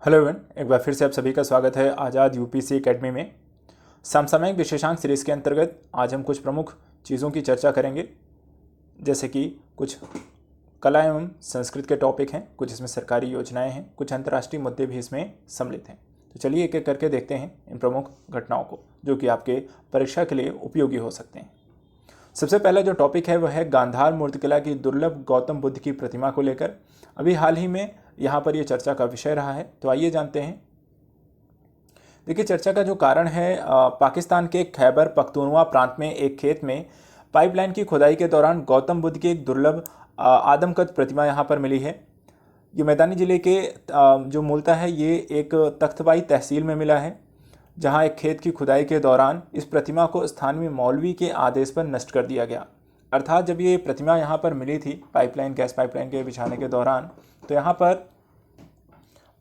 Hello everyone, एक बार फिर से आप सभी का स्वागत है आज़ाद यूपीसी एकेडमी में। समसामयिक विशेषांक सीरीज़ के अंतर्गत आज हम कुछ प्रमुख चीज़ों की चर्चा करेंगे, जैसे कि कुछ कला एवं संस्कृत के टॉपिक हैं, कुछ इसमें सरकारी योजनाएं हैं, कुछ अंतर्राष्ट्रीय मुद्दे भी इसमें सम्मिलित हैं। तो चलिए एक एक करके देखते हैं इन प्रमुख घटनाओं को, जो कि आपके परीक्षा के लिए उपयोगी हो सकते हैं। सबसे पहला जो टॉपिक है वह है गांधार मूर्तिकला की दुर्लभ गौतम बुद्ध की प्रतिमा को लेकर। अभी हाल ही में यहाँ पर यह चर्चा का विषय रहा है, तो आइए जानते हैं। देखिए, चर्चा का जो कारण है, पाकिस्तान के खैबर पख्तूनवा प्रांत में एक खेत में पाइपलाइन की खुदाई के दौरान गौतम बुद्ध की एक दुर्लभ आदमकद प्रतिमा यहाँ पर मिली है। ये मैदानी जिले के जो मूलतः है ये एक तख्तबाई तहसील में मिला है, जहाँ एक खेत की खुदाई के दौरान इस प्रतिमा को स्थानीय मौलवी के आदेश पर नष्ट कर दिया गया। अर्थात जब ये प्रतिमा यहाँ पर मिली थी गैस पाइपलाइन के बिछाने के दौरान, तो यहाँ पर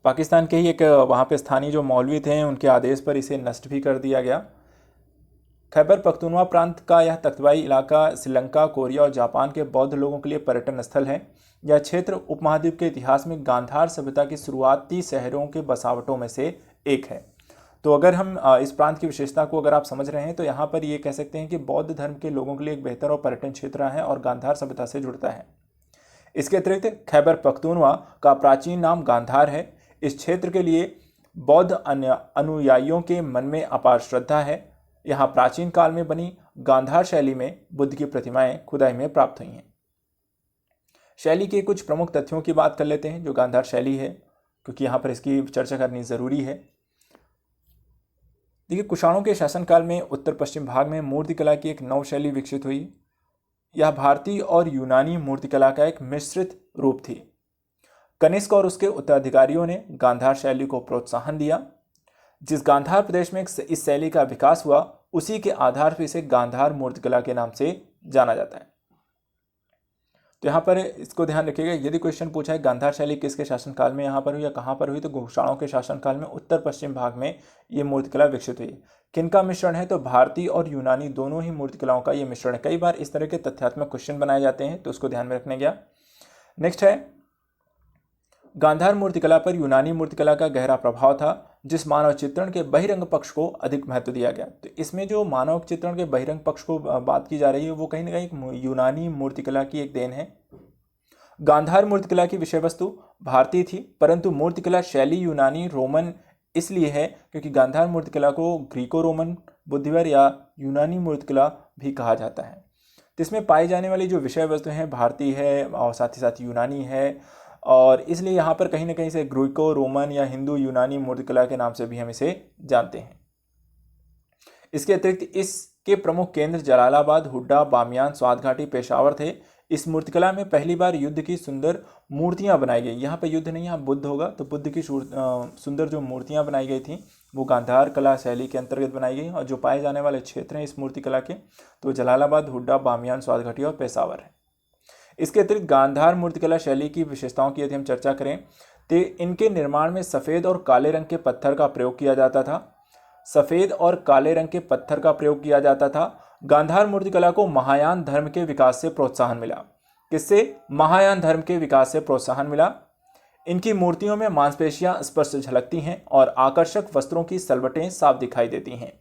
पाकिस्तान के ही एक वहाँ पे स्थानीय जो मौलवी थे उनके आदेश पर इसे नष्ट भी कर दिया गया। खैबर पख्तूनवा प्रांत का यह तख्तबाई इलाका श्रीलंका, कोरिया और जापान के बौद्ध लोगों के लिए पर्यटन स्थल है। यह क्षेत्र उपमहाद्वीप के इतिहास में गांधार सभ्यता की शुरुआती शहरों के बसावटों में से एक है। तो अगर हम इस प्रांत की विशेषता को अगर आप समझ रहे हैं, तो यहाँ पर ये कह सकते हैं कि बौद्ध धर्म के लोगों के लिए एक बेहतर और पर्यटन क्षेत्र है और गांधार सभ्यता से जुड़ता है। इसके अतिरिक्त खैबर पख्तूनवा का प्राचीन नाम गांधार है। इस क्षेत्र के लिए बौद्ध अनुयायियों के मन में अपार श्रद्धा है। यहाँ प्राचीन काल में बनी गांधार शैली में बुद्ध की प्रतिमाएं खुदाई में प्राप्त हुई हैं। शैली के कुछ प्रमुख तथ्यों की बात कर लेते हैं जो गांधार शैली है, क्योंकि यहाँ पर इसकी चर्चा करनी जरूरी है। देखिए, कुषाणों के शासनकाल में उत्तर पश्चिम भाग में मूर्तिकला की एक नव शैली विकसित हुई। यह भारतीय और यूनानी मूर्तिकला का एक मिश्रित रूप थी। कनिष्क और उसके उत्तराधिकारियों ने गांधार शैली को प्रोत्साहन दिया। जिस गांधार प्रदेश में इस शैली का विकास हुआ, उसी के आधार पर इसे गांधार मूर्तिकला के नाम से जाना जाता है। तो यहाँ पर इसको ध्यान रखिएगा, यदि क्वेश्चन पूछा है गांधार शैली किसके शासनकाल में यहाँ पर हुई या कहाँ पर हुई, तो कुषाणों के शासनकाल में उत्तर पश्चिम भाग में ये मूर्तिकला विकसित हुई। किनका मिश्रण है, तो भारतीय और यूनानी दोनों ही मूर्तिकलाओं का ये मिश्रण है। कई बार इस तरह के तथ्यात्मक क्वेश्चन बनाए जाते हैं, तो उसको ध्यान में रखने गया। नेक्स्ट है, गांधार मूर्तिकला पर यूनानी मूर्तिकला का गहरा प्रभाव था, जिस मानव चित्रण के बहिरंग पक्ष को अधिक महत्व दिया गया। तो इसमें जो मानव चित्रण के बहिरंग पक्ष को बात की जा रही है, वो कहीं ना कहीं यूनानी मूर्तिकला की एक देन है। गांधार मूर्तिकला की विषय वस्तु भारतीय थी, परंतु मूर्तिकला शैली यूनानी रोमन इसलिए है क्योंकि गांधार मूर्तिकला को ग्रीको रोमन, बुद्धिवर या यूनानी मूर्तिकला भी कहा जाता है। तो इसमें पाई जाने वाली जो विषय वस्तु हैं भारतीय है और साथ ही साथ यूनानी है, और इसलिए यहाँ पर कहीं ना कहीं से ग्रीको रोमन या हिंदू यूनानी मूर्तिकला के नाम से भी हम इसे जानते हैं। इसके अतिरिक्त इसके प्रमुख केंद्र जलालाबाद, हुड्डा, बामियान, स्वाद घाटी, पेशावर थे। इस मूर्तिकला में पहली बार युद्ध की सुंदर मूर्तियां बनाई गई। यहाँ पे युद्ध नहीं, यहाँ बुद्ध होगा, तो बुद्ध की सुंदर जो मूर्तियां बनाई गई थी वो गांधार कला शैली के अंतर्गत बनाई गई। और जो पाए जाने वाले क्षेत्र हैं इस मूर्तिकला के, तो जलालाबाद, हुड्डा, बामियान, स्वाद घाटी और पेशावर है। इसके अतिरिक्त गांधार मूर्तिकला शैली की विशेषताओं की यदि हम चर्चा करें, तो इनके निर्माण में सफ़ेद और काले रंग के पत्थर का प्रयोग किया जाता था। सफ़ेद और काले रंग के पत्थर का प्रयोग किया जाता था। गांधार मूर्तिकला को महायान धर्म के विकास से प्रोत्साहन मिला। किससे? महायान धर्म के विकास से प्रोत्साहन मिला। इनकी मूर्तियों में मांसपेशियां स्पष्ट झलकती हैं और आकर्षक वस्त्रों की सलवटें साफ दिखाई देती हैं।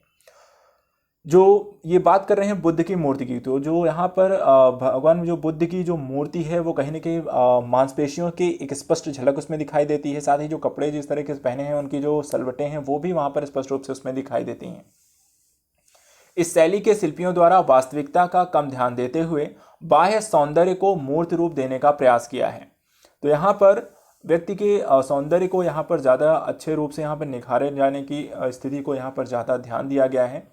जो ये बात कर रहे हैं बुद्ध की मूर्ति की, तो जो यहाँ पर भगवान जो बुद्ध की जो मूर्ति है वो कहीं ना कहीं मांसपेशियों की एक स्पष्ट झलक उसमें दिखाई देती है। साथ ही जो कपड़े जिस तरह के पहने हैं उनकी जो सलवटें हैं वो भी वहाँ पर स्पष्ट रूप से उसमें दिखाई देती हैं। इस शैली के शिल्पियों द्वारा वास्तविकता का कम ध्यान देते हुए बाह्य सौंदर्य को मूर्त रूप देने का प्रयास किया है। तो यहाँ पर व्यक्ति के सौंदर्य को यहाँ पर ज़्यादा अच्छे रूप से यहाँ पर निखारे जाने की स्थिति को यहाँ पर ज़्यादा ध्यान दिया गया है।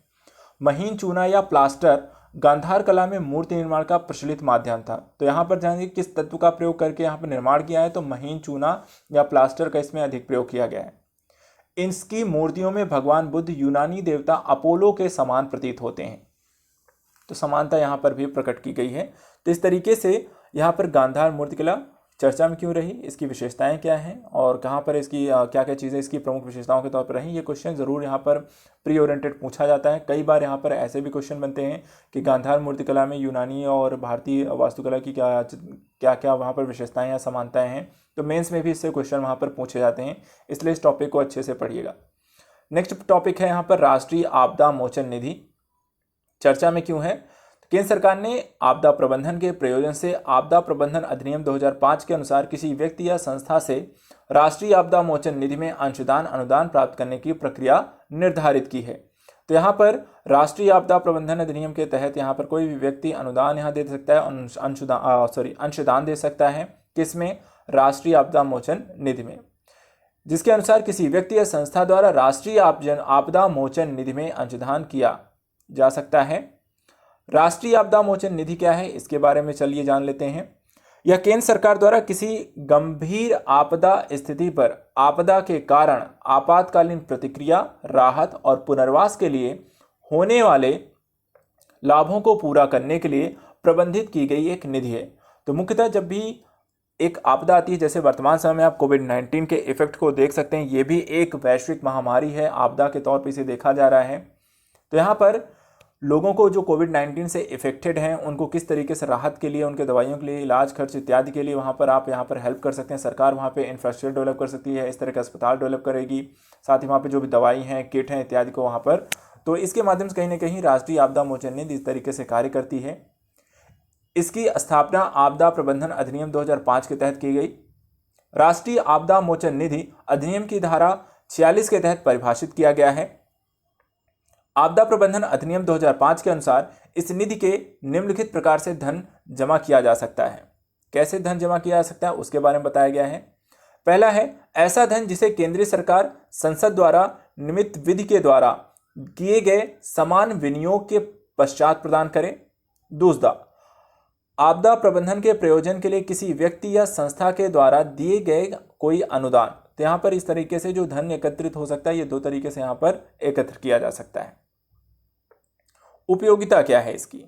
महीन चूना या प्लास्टर गांधार कला में मूर्ति निर्माण का प्रचलित माध्यम था। तो यहाँ पर जानिए किस तत्व का प्रयोग करके यहाँ पर निर्माण किया है, तो महीन चूना या प्लास्टर का इसमें अधिक प्रयोग किया गया है। इसकी मूर्तियों में भगवान बुद्ध यूनानी देवता अपोलो के समान प्रतीत होते हैं, तो समानता यहाँ पर भी प्रकट की गई है। तो इस तरीके से यहाँ पर गांधार मूर्तिकला चर्चा में क्यों रही, इसकी विशेषताएं क्या हैं और कहाँ पर इसकी क्या क्या चीज़ें इसकी प्रमुख विशेषताओं के तौर पर रहीं, ये क्वेश्चन ज़रूर यहाँ पर प्री ओरिएंटेड पूछा जाता है। कई बार यहाँ पर ऐसे भी क्वेश्चन बनते हैं कि गांधार मूर्तिकला में यूनानी और भारतीय वास्तुकला की क्या क्या क्या वहाँ पर विशेषताएं या समानताएं हैं, तो मेंस में भी इससे क्वेश्चन वहाँ पर पूछे जाते हैं, इसलिए इस टॉपिक को अच्छे से पढ़िएगा। नेक्स्ट टॉपिक है यहाँ पर राष्ट्रीय आपदा मोचन निधि। चर्चा में क्यों है? केंद्र सरकार ने आपदा प्रबंधन के प्रयोजन से आपदा प्रबंधन अधिनियम 2005 के अनुसार किसी व्यक्ति या संस्था से राष्ट्रीय आपदा मोचन निधि में अंशदान अनुदान प्राप्त करने की प्रक्रिया निर्धारित की है। तो यहाँ पर राष्ट्रीय आपदा प्रबंधन अधिनियम के तहत यहाँ पर कोई भी व्यक्ति अनुदान यहाँ दे सकता है, अंशदान दे सकता है। किसमें? राष्ट्रीय आपदा मोचन निधि में, जिसके अनुसार किसी व्यक्ति या संस्था द्वारा राष्ट्रीय आपदा मोचन निधि में अंशदान किया जा सकता है। राष्ट्रीय आपदा मोचन निधि क्या है, इसके बारे में चलिए जान लेते हैं। यह केंद्र सरकार द्वारा किसी गंभीर आपदा स्थिति पर आपदा के कारण आपातकालीन प्रतिक्रिया, राहत और पुनर्वास के लिए होने वाले लाभों को पूरा करने के लिए प्रबंधित की गई एक निधि है। तो मुख्यतः जब भी एक आपदा आती है, जैसे वर्तमान समय में आप कोविड-19 के इफेक्ट को देख सकते हैं, ये भी एक वैश्विक महामारी है, आपदा के तौर पर इसे देखा जा रहा है। तो यहाँ पर लोगों को जो कोविड-19 से इफेक्टेड हैं उनको किस तरीके से राहत के लिए, उनके दवाइयों के लिए, इलाज खर्च इत्यादि के लिए वहाँ पर आप यहाँ पर हेल्प कर सकते हैं। सरकार वहाँ पे इंफ्रास्ट्रक्चर डेवलप कर सकती है, इस तरह का अस्पताल डेवलप करेगी, साथ ही वहाँ पे जो भी दवाई हैं, किट हैं इत्यादि को वहाँ पर, तो इसके माध्यम से कहीं ना कहीं राष्ट्रीय आपदा मोचन निधि इस तरीके से कार्य करती है। इसकी स्थापना आपदा प्रबंधन अधिनियम 2005 के तहत की गई। राष्ट्रीय आपदा मोचन निधि अधिनियम की धारा 46 के तहत परिभाषित किया गया है। आपदा प्रबंधन अधिनियम 2005 के अनुसार इस निधि के निम्नलिखित प्रकार से धन जमा किया जा सकता है। कैसे धन जमा किया जा सकता है उसके बारे में बताया गया है। पहला है ऐसा धन जिसे केंद्रीय सरकार संसद द्वारा नियमित विधि के द्वारा किए गए समान विनियोग के पश्चात प्रदान करे। दूसरा, आपदा प्रबंधन के प्रयोजन के लिए किसी व्यक्ति या संस्था के द्वारा दिए गए कोई अनुदान। तो यहाँ पर इस तरीके से जो धन एकत्रित हो सकता है, ये दो तरीके से यहाँ पर एकत्र किया जा सकता है। उपयोगिता क्या है इसकी?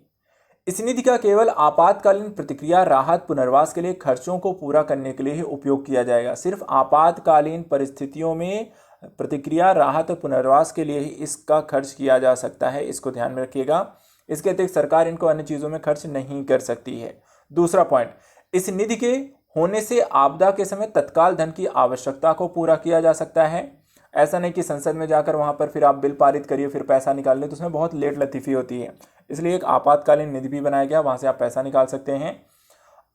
इस निधि का केवल आपातकालीन प्रतिक्रिया, राहत, पुनर्वास के लिए खर्चों को पूरा करने के लिए ही उपयोग किया जाएगा। सिर्फ आपातकालीन परिस्थितियों में प्रतिक्रिया, राहत और पुनर्वास के लिए ही इसका खर्च किया जा सकता है, इसको ध्यान में रखिएगा। इसके अतिरिक्त सरकार इनको अन्य चीज़ों में खर्च नहीं कर सकती है। दूसरा पॉइंट, इस निधि के होने से आपदा के समय तत्काल धन की आवश्यकता को पूरा किया जा सकता है। ऐसा नहीं कि संसद में जाकर वहां पर फिर आप बिल पारित करिए फिर पैसा निकाल लें, तो उसमें बहुत लेट लतीफ़ी होती है। इसलिए एक आपातकालीन निधि भी बनाया गया, वहां से आप पैसा निकाल सकते हैं।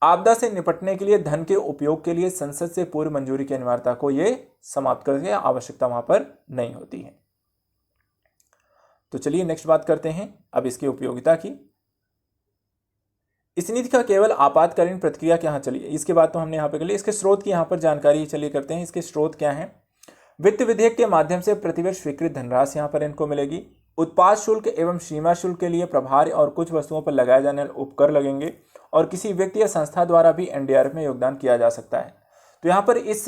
आपदा से निपटने के लिए धन के उपयोग के लिए संसद से पूर्व मंजूरी की अनिवार्यता को ये समाप्त कर दिया, आवश्यकता वहां पर नहीं होती है। तो चलिए नेक्स्ट बात करते हैं अब इसकी उपयोगिता की। इस निधि का केवल आपातकालीन प्रतिक्रिया क्या, चलिए इसके बाद तो हमने यहाँ पे कर लिया। इसके स्रोत की यहाँ पर जानकारी चलिए करते हैं। इसके स्रोत क्या हैं? वित्त विधेयक के माध्यम से प्रतिवर्ष स्वीकृत धनराशि यहाँ पर इनको मिलेगी। उत्पाद शुल्क एवं सीमा शुल्क के लिए प्रभार और कुछ वस्तुओं पर लगाए जाने वाले उपकर लगेंगे और किसी व्यक्ति या संस्था द्वारा भी एनडीआरएफ में योगदान किया जा सकता है। तो यहाँ पर इस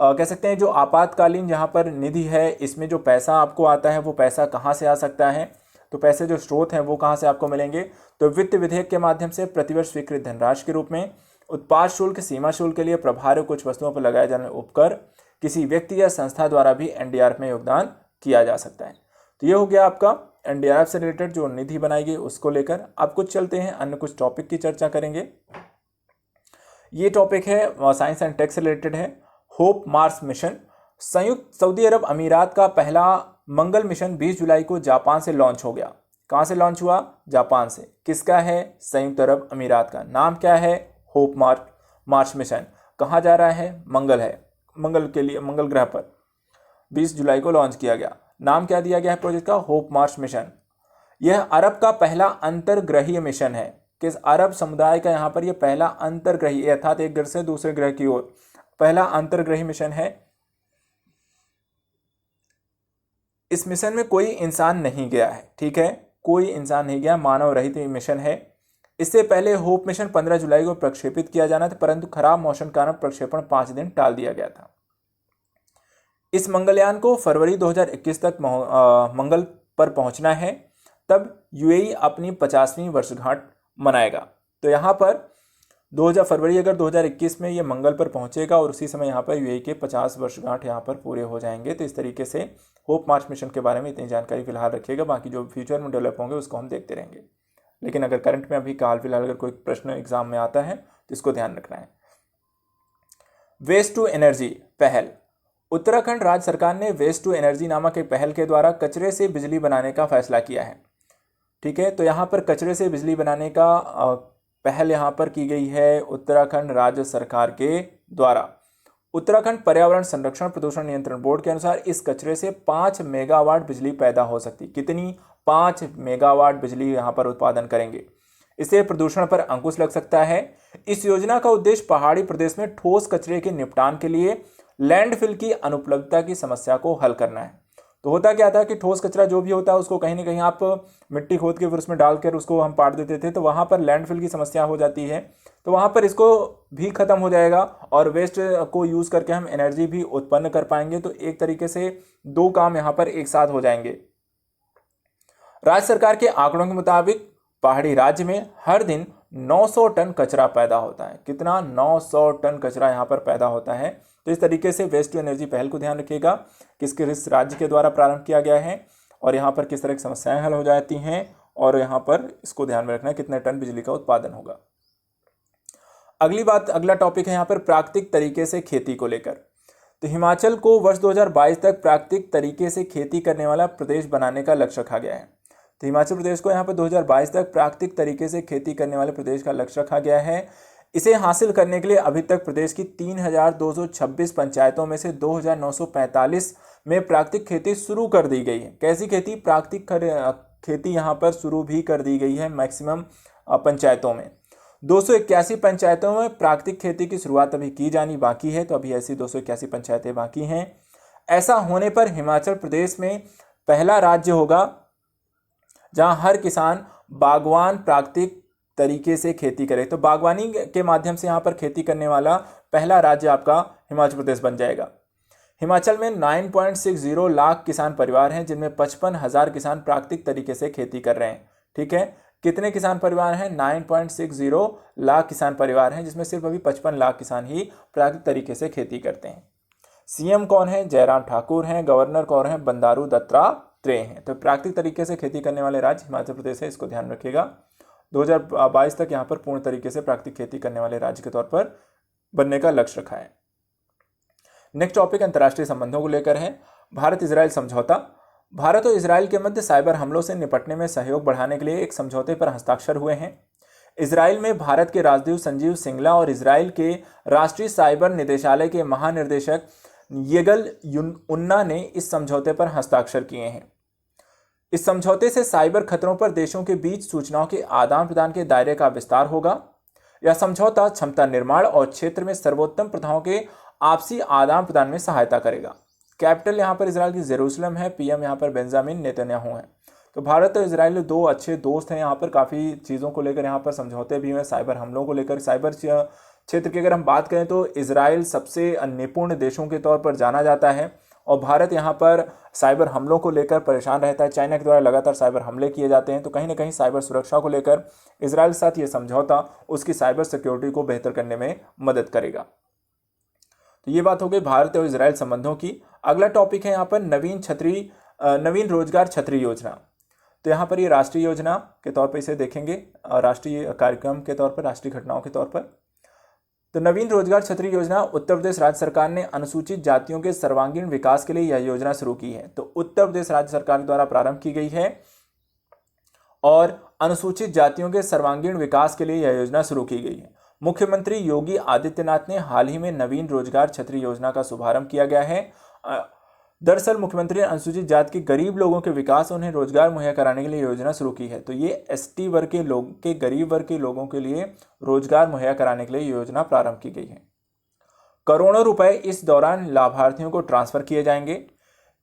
कह सकते हैं जो आपातकालीन यहाँ पर निधि है, इसमें जो पैसा आपको आता है वो पैसा कहाँ से आ सकता है, तो पैसे जो स्रोत हैं वो कहाँ से आपको मिलेंगे? तो वित्त विधेयक के माध्यम से प्रतिवर्ष स्वीकृत धनराशि के रूप में, उत्पाद शुल्क, सीमा शुल्क के लिए प्रभार और कुछ वस्तुओं पर लगाए जाने वाले उपकर, किसी व्यक्ति या संस्था द्वारा भी एनडीआरएफ में योगदान किया जा सकता है। तो ये हो गया आपका एनडीआरएफ से रिलेटेड जो निधि बनाई गई उसको लेकर। अब कुछ चलते हैं अन्य कुछ टॉपिक की चर्चा करेंगे। ये टॉपिक है साइंस एंड टेक से रिलेटेड है। होप मार्स मिशन, संयुक्त सऊदी अरब अमीरात का पहला मंगल मिशन 20 जुलाई को जापान से लॉन्च हो गया। कहाँ से लॉन्च हुआ? जापान से। किसका है? संयुक्त अरब अमीरात का। नाम क्या है? Hope Mars mission. कहाँ जा रहा है? मंगल है, मंगल के लिए, मंगल ग्रह पर 20 जुलाई को लॉन्च किया गया। नाम क्या दिया गया है प्रोजेक्ट का? Hope Mars mission. यह अरब का पहला अंतर्ग्रहीय मिशन है। किस अरब समुदाय का यहाँ पर यह पहला अंतर्ग्रहीय, अर्थात एक ग्रह से दूसरे ग्रह की ओर पहला अंतर्ग्रहीय मिशन है। इस मिशन में कोई इंसान नहीं गया है, ठीक है, कोई इंसान नहीं गया, मानव रहित मिशन है। इससे पहले होप मिशन 15 जुलाई को प्रक्षेपित किया जाना था, परंतु खराब मौसम के कारण प्रक्षेपण 5 दिन टाल दिया गया था। इस मंगलयान को फरवरी 2021 तक मंगल पर पहुंचना है, तब यूएई अपनी 50वीं वर्षगांठ मनाएगा। तो यहाँ पर फरवरी अगर 2021 में ये मंगल पर पहुंचेगा और उसी समय यहाँ पर यूएई के 50 वर्षगांठ यहाँ पर पूरे हो जाएंगे। तो इस तरीके से होप मार्च मिशन के बारे में इतनी जानकारी फिलहाल रखिएगा, बाकी जो फ्यूचर में डेवलप होंगे उसको हम देखते रहेंगे। लेकिन अगर करंट में अभी हाल फिलहाल अगर कोई प्रश्न एग्जाम में आता है तो इसको ध्यान रखना है। वेस्ट टू एनर्जी पहल। उत्तराखंड राज्य सरकार ने वेस्ट टू एनर्जी नामक एक पहल के द्वारा कचरे से बिजली बनाने का फैसला किया है। ठीक है, तो यहाँ पर कचरे से बिजली बनाने का पहल यहाँ पर की गई है उत्तराखंड राज्य सरकार के द्वारा। उत्तराखंड पर्यावरण संरक्षण प्रदूषण नियंत्रण बोर्ड के अनुसार इस कचरे से 5 मेगावाट बिजली पैदा हो सकती। कितनी? 5 मेगावाट बिजली यहाँ पर उत्पादन करेंगे। इससे प्रदूषण पर अंकुश लग सकता है। इस योजना का उद्देश्य पहाड़ी प्रदेश में ठोस कचरे के निपटान के लिए लैंडफिल की अनुपलब्धता की समस्या को हल करना है। तो होता क्या था कि ठोस कचरा जो भी होता है उसको कहीं ना कहीं आप मिट्टी खोद के फिर उसमें डालकर उसको हम पाट देते थे, तो वहाँ पर लैंडफिल की समस्या हो जाती है। तो वहाँ पर इसको भी खत्म हो जाएगा और वेस्ट को यूज़ करके हम एनर्जी भी उत्पन्न कर पाएंगे। तो एक तरीके से 2 काम यहाँ पर एक साथ हो जाएंगे। राज्य सरकार के आंकड़ों के मुताबिक पहाड़ी राज्य में हर दिन 900 टन कचरा पैदा होता है। कितना? 900 टन कचरा यहाँ पर पैदा होता है। तो इस तरीके से वेस्ट टू एनर्जी पहल को ध्यान रखिएगा, किस राज्य के द्वारा प्रारंभ किया गया है और यहाँ पर किस तरह की समस्याएं हल हो जाती हैं, और यहाँ पर इसको ध्यान में रखना है कितने टन बिजली का उत्पादन होगा। अगला टॉपिक है यहाँ पर प्राकृतिक तरीके से खेती को लेकर। तो हिमाचल को वर्ष 2022 तक प्राकृतिक तरीके से खेती करने वाला प्रदेश बनाने का लक्ष्य रखा गया है। तो हिमाचल प्रदेश को यहाँ पर 2022 तक प्राकृतिक तरीके से खेती करने वाले प्रदेश का लक्ष्य रखा गया है। इसे हासिल करने के लिए अभी तक प्रदेश की 3226 पंचायतों में से 2945 में प्राकृतिक खेती शुरू कर दी गई है। कैसी खेती? प्राकृतिक खेती यहाँ पर शुरू भी कर दी गई है मैक्सिमम पंचायतों में। 281 पंचायतों में प्राकृतिक खेती की शुरुआत अभी की जानी बाकी है। तो अभी ऐसी 281 पंचायतें बाकी हैं। ऐसा होने पर हिमाचल प्रदेश में पहला राज्य होगा जहां हर किसान बागवान प्राकृतिक तरीके से खेती करे। तो बागवानी के माध्यम से यहाँ पर खेती करने वाला पहला राज्य आपका हिमाचल प्रदेश बन जाएगा। हिमाचल में 9.60 लाख किसान परिवार हैं, जिनमें 55,000 किसान प्राकृतिक तरीके से खेती कर रहे हैं। ठीक है, कितने किसान परिवार हैं? 9.60 लाख किसान परिवार हैं, जिसमें सिर्फ अभी 55 लाख किसान ही प्राकृतिक तरीके से खेती करते हैं। सीएम कौन है? जयराम ठाकुर हैं। गवर्नर कौन है? बंडारू दत्तात्रेय हैं। तो प्राकृतिक तरीके से खेती करने वाले राज्य हिमाचल प्रदेश है, इसको ध्यान रखिएगा। 2022 तक यहाँ पर पूर्ण तरीके से प्राकृतिक खेती करने वाले राज्य के तौर पर बनने का लक्ष्य रखा है। नेक्स्ट टॉपिक अंतर्राष्ट्रीय संबंधों को लेकर है। भारत इजराइल समझौता। भारत और इजराइल के मध्य साइबर हमलों से निपटने में सहयोग बढ़ाने के लिए एक समझौते पर हस्ताक्षर हुए हैं। इजराइल में भारत के राजदूत संजीव सिंगला और इजराइल के राष्ट्रीय साइबर निदेशालय के महानिदेशक येगल उन्ना ने इस समझौते पर हस्ताक्षर किए हैं। इस समझौते से साइबर खतरों पर देशों के बीच सूचनाओं के आदान प्रदान के दायरे का विस्तार होगा। यह समझौता क्षमता निर्माण और क्षेत्र में सर्वोत्तम प्रथाओं के आपसी आदान प्रदान में सहायता करेगा। कैपिटल यहाँ पर इजराइल की जेरूसलम है। पीएम यहाँ पर बेंजामिन नेतन्याहू हैं। तो भारत और इजराइल 2 अच्छे दोस्त हैं। यहाँ पर काफ़ी चीज़ों को लेकर यहाँ पर समझौते भी हुए। साइबर हमलों को लेकर, साइबर क्षेत्र की अगर हम बात करें तो इजराइल सबसे निपुण देशों के तौर पर जाना जाता है और भारत यहाँ पर साइबर हमलों को लेकर परेशान रहता है। चाइना के द्वारा लगातार साइबर हमले किए जाते हैं। तो कहीं ना कहीं साइबर सुरक्षा को लेकर इजराइल के साथ ये समझौता उसकी साइबर सिक्योरिटी को बेहतर करने में मदद करेगा। तो ये बात हो गई भारत और इजराइल संबंधों की। अगला टॉपिक है यहाँ पर नवीन रोजगार छतरी योजना। तो यहाँ पर ये राष्ट्रीय योजना के तौर पर इसे देखेंगे, राष्ट्रीय कार्यक्रम के तौर पर, राष्ट्रीय घटनाओं के तौर पर। तो नवीन रोजगार छतरी योजना उत्तर प्रदेश राज्य सरकार ने अनुसूचित जातियों के सर्वांगीण विकास के लिए यह योजना शुरू की है। तो उत्तर प्रदेश राज्य सरकार द्वारा प्रारंभ की गई है और अनुसूचित जातियों के सर्वांगीण विकास के लिए यह योजना शुरू की गई है। मुख्यमंत्री योगी आदित्यनाथ ने हाल ही में नवीन रोजगार छतरी योजना का शुभारंभ किया गया है। दरअसल मुख्यमंत्री ने अनुसूचित जाति के गरीब लोगों के विकास और उन्हें रोजगार मुहैया कराने के लिए योजना शुरू की है। तो ये एसटी वर्ग के लोग के गरीब वर्ग के लोगों के लिए रोजगार मुहैया कराने के लिए योजना प्रारंभ की गई है। करोड़ों रुपए इस दौरान लाभार्थियों को ट्रांसफर किए जाएंगे।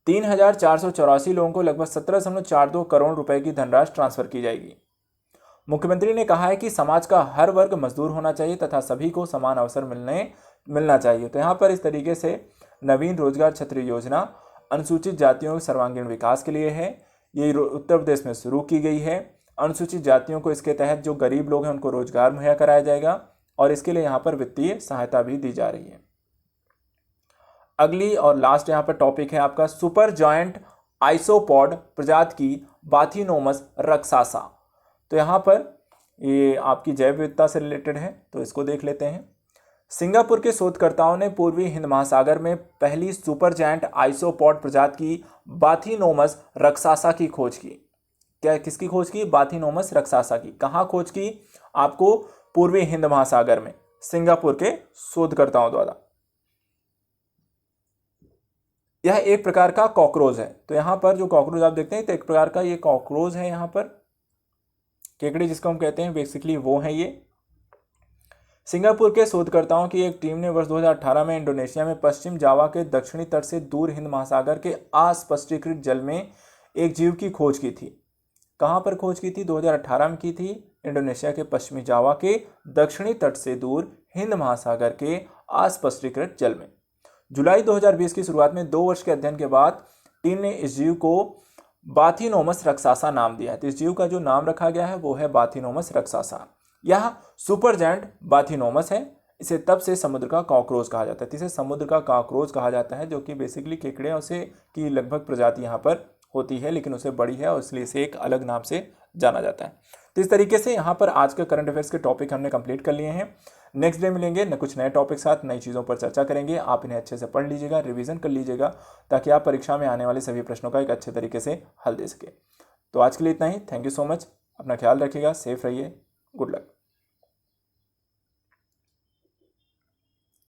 3,484 लोगों को लगभग 17.42 करोड़ रुपए की धनराशि ट्रांसफर की जाएगी। मुख्यमंत्री ने कहा है कि समाज का हर वर्ग मजदूर होना चाहिए तथा सभी को समान अवसर मिलना चाहिए। तो यहाँ पर इस तरीके से नवीन रोजगार छतरी योजना अनुसूचित जातियों के सर्वांगीण विकास के लिए है। ये उत्तर प्रदेश में शुरू की गई है। अनुसूचित जातियों को इसके तहत जो गरीब लोग हैं उनको रोजगार मुहैया कराया जाएगा और इसके लिए यहाँ पर वित्तीय सहायता भी दी जा रही है। अगली और लास्ट यहाँ पर टॉपिक है आपका सुपर जॉइंट आइसोपॉड प्रजाति की बाथिनोमस रक्सासा। तो यहाँ पर ये आपकी जैव विविधता से रिलेटेड है, तो इसको देख लेते हैं। सिंगापुर के शोधकर्ताओं ने पूर्वी हिंद महासागर में पहली सुपर जायंट आइसोपॉड प्रजाति की बाथिनोमस रक्सासा की खोज की। क्या किसकी खोज की? बाथिनोमस रक्सासा की। कहाँ खोज की? आपको पूर्वी हिंद महासागर में सिंगापुर के शोधकर्ताओं द्वारा। यह एक प्रकार का कॉकरोच है। तो यहां पर जो कॉकरोच आप देखते हैं तो एक प्रकार का ये कॉकरोच है, यहां पर केकड़े जिसको हम कहते हैं बेसिकली वो है ये। सिंगापुर के शोधकर्ताओं की एक टीम ने वर्ष 2018 में इंडोनेशिया में पश्चिम जावा के दक्षिणी तट से दूर हिंद महासागर के अस्पष्टीकृत जल में एक जीव की खोज की थी। कहां पर खोज की थी? 2018 में की थी, इंडोनेशिया के पश्चिमी जावा के दक्षिणी तट से दूर हिंद महासागर के अस्पष्टीकृत जल में। जुलाई 2020 की शुरुआत में 2 वर्ष के अध्ययन के बाद टीम ने इस जीव को बाथिनोमस रक्सासा नाम दिया है। तो इस जीव का जो नाम रखा गया है वो है बाथिनोमस रक्सासा। यह सुपर जायंट बाथिनोमस है। इसे तब से समुद्र का कॉकरोच कहा जाता है। इसे समुद्र का कॉकरोच कहा जाता है, जो कि बेसिकली केकड़े से की लगभग प्रजाति यहाँ पर होती है, लेकिन उसे बड़ी है और इसलिए इसे एक अलग नाम से जाना जाता है। तो इस तरीके से यहाँ पर आज के करंट अफेयर्स के टॉपिक हमने कंप्लीट कर लिए हैं। नेक्स्ट डे मिलेंगे न कुछ नए टॉपिक साथ, नई चीज़ों पर चर्चा करेंगे। आप इन्हें अच्छे से पढ़ लीजिएगा, रिवीजन कर लीजिएगा, ताकि आप परीक्षा में आने वाले सभी प्रश्नों का एक अच्छे तरीके से हल दे सके। तो आज के लिए इतना ही। Thank you so much. अपना ख्याल रखिएगा, सेफ रहिए। Good luck.